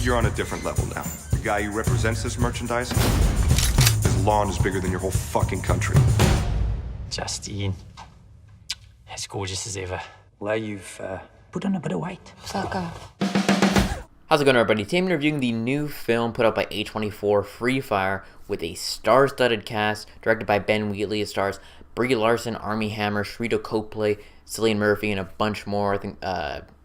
You're on a different level now. The guy who represents this merchandise, his lawn is bigger than your whole fucking country. Justine, as gorgeous as ever. Well, you've put on a bit of weight. Fuck off. How's it going, everybody? Today I'm reviewing the new film put out by A24, Free Fire, with a star-studded cast, directed by Ben Wheatley. It stars Brie Larson, Armie Hammer, Sharito Copley, Cillian Murphy, and a bunch more. I think,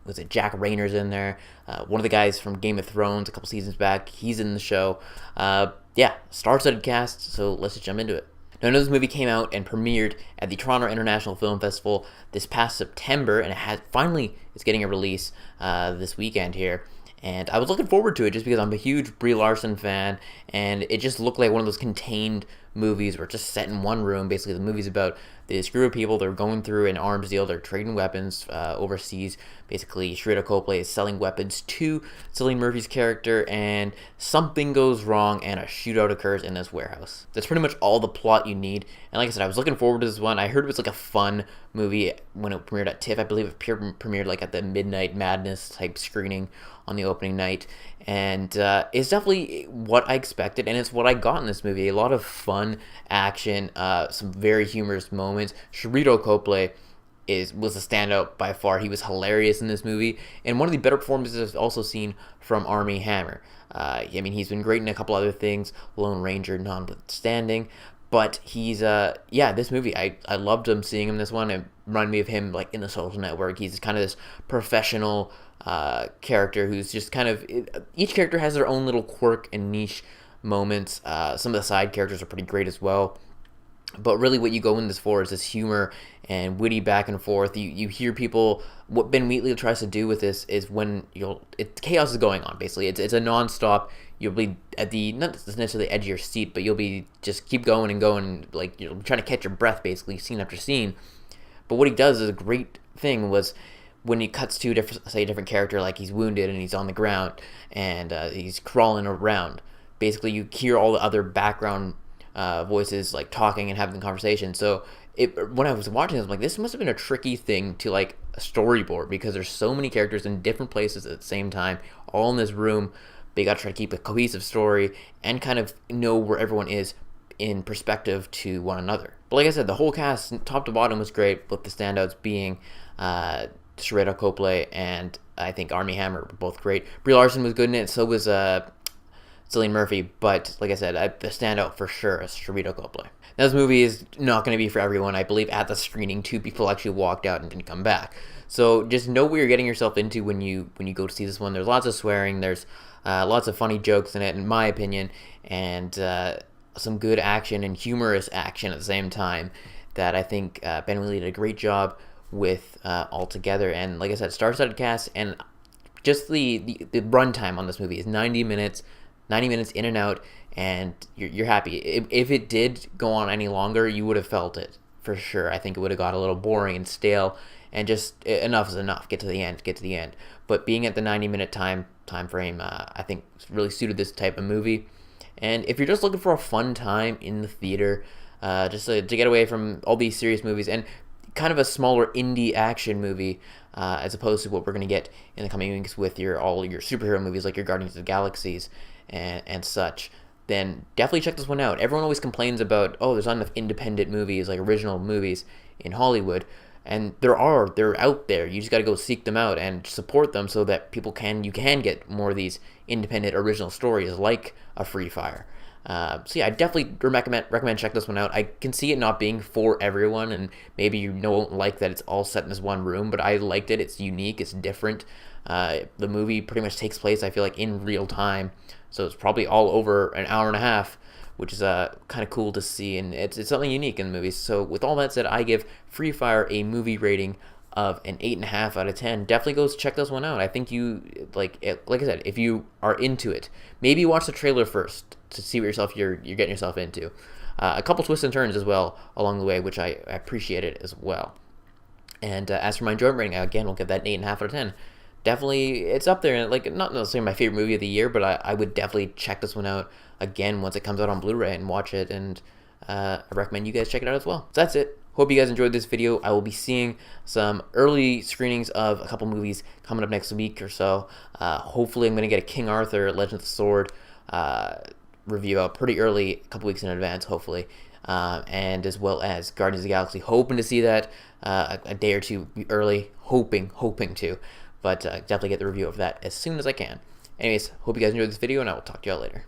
was it Jack Rayner's in there? One of the guys from Game of Thrones a couple seasons back, he's in the show. Yeah, star-studded cast, so let's just jump into it. Now, I know this movie came out and premiered at the Toronto International Film Festival this past September, and it is getting a release this weekend here. And I was looking forward to it just because I'm a huge Brie Larson fan, and it just looked like one of those contained movies where it's just set in one room. Basically, the movie's about this group of people. They're going through an arms deal. They're trading weapons overseas. Basically, Sharito Copley is selling weapons to Cillian Murphy's character, and something goes wrong, and a shootout occurs in this warehouse. That's pretty much all the plot you need. And like I said, I was looking forward to this one. I heard it was like a fun movie when it premiered at TIFF. I believe it premiered like at the Midnight Madness type screening on the opening night, and it's definitely what I expected, and it's what I got in this movie. A lot of fun action, some very humorous moments. Sharito Copley was a standout by far. He was hilarious in this movie, and one of the better performances I've also seen from Armie Hammer. I mean, he's been great in a couple other things, Lone Ranger notwithstanding, but he's this movie, I loved him seeing him in this one. It reminded me of him like in The Social Network. He's kind of this professional character who's just kind of, each character has their own little quirk and niche moments. Some of the side characters are pretty great as well, but really what you go in this for is this humor and witty back and forth. You hear people, what Ben Wheatley tries to do with this is when chaos is going on, basically. It's a non-stop. You'll be at the, not necessarily the edge of your seat, but you'll be just keep going and going, like you're trying to catch your breath, basically, scene after scene. But what he does is a great thing was when he cuts to a different character, like he's wounded and he's on the ground and he's crawling around. Basically, you hear all the other background voices like talking and having the conversation. So when I was watching this, I'm like, this must have been a tricky thing to like storyboard because there's so many characters in different places at the same time, all in this room. But you got to try to keep a cohesive story and kind of know where everyone is in perspective to one another. But like I said, the whole cast, top to bottom, was great, with the standouts being Sharito Copley and I think Armie Hammer were both great. Brie Larson was good in it, so was Cillian Murphy, but like I said, the standout for sure is Sharito Copley. Now, this movie is not going to be for everyone. I believe at the screening, 2 people actually walked out and didn't come back. So just know what you're getting yourself into when you go to see this one. There's lots of swearing, there's lots of funny jokes in it, in my opinion, and some good action and humorous action at the same time that I think Ben Wheatley did a great job with altogether. And like I said, star-studded cast, and just the runtime on this movie is 90 minutes in and out, and you're happy. If it did go on any longer, you would have felt it for sure. I think it would have got a little boring and stale, and just enough is enough. Get to the end. But being at the 90-minute time frame, I think really suited this type of movie. And if you're just looking for a fun time in the theater, just to get away from all these serious movies and kind of a smaller indie action movie, as opposed to what we're going to get in the coming weeks with all your superhero movies like your Guardians of the Galaxies and such, then definitely check this one out. Everyone always complains about, there's not enough independent movies, like original movies in Hollywood, and they're out there. You just got to go seek them out and support them so that you can get more of these independent original stories like a Free Fire. So yeah, I definitely recommend check this one out. I can see it not being for everyone, and maybe you don't like that it's all set in this one room, but I liked it. It's unique, it's different. The movie pretty much takes place, I feel like, in real time, so it's probably all over an hour and a half, which is kind of cool to see, and it's something unique in the movie. So with all that said, I give Free Fire a movie rating of an 8.5 out of 10. Definitely go check this one out. I think you, like I said, if you are into it, maybe watch the trailer first to see what you're getting yourself into. A couple twists and turns as well along the way, which I appreciated as well. And as for my enjoyment rating, again, we'll give that an 8.5 out of 10. Definitely, it's up there. Like, not necessarily my favorite movie of the year, but I would definitely check this one out again once it comes out on Blu-ray and watch it. And I recommend you guys check it out as well. So that's it. Hope you guys enjoyed this video. I will be seeing some early screenings of a couple movies coming up next week or so. Hopefully I'm going to get a King Arthur, Legend of the Sword review out pretty early, a couple weeks in advance, hopefully. And as well as Guardians of the Galaxy, hoping to see that a day or two early, hoping to, but definitely get the review of that as soon as I can. Anyways, hope you guys enjoyed this video, and I will talk to y'all later.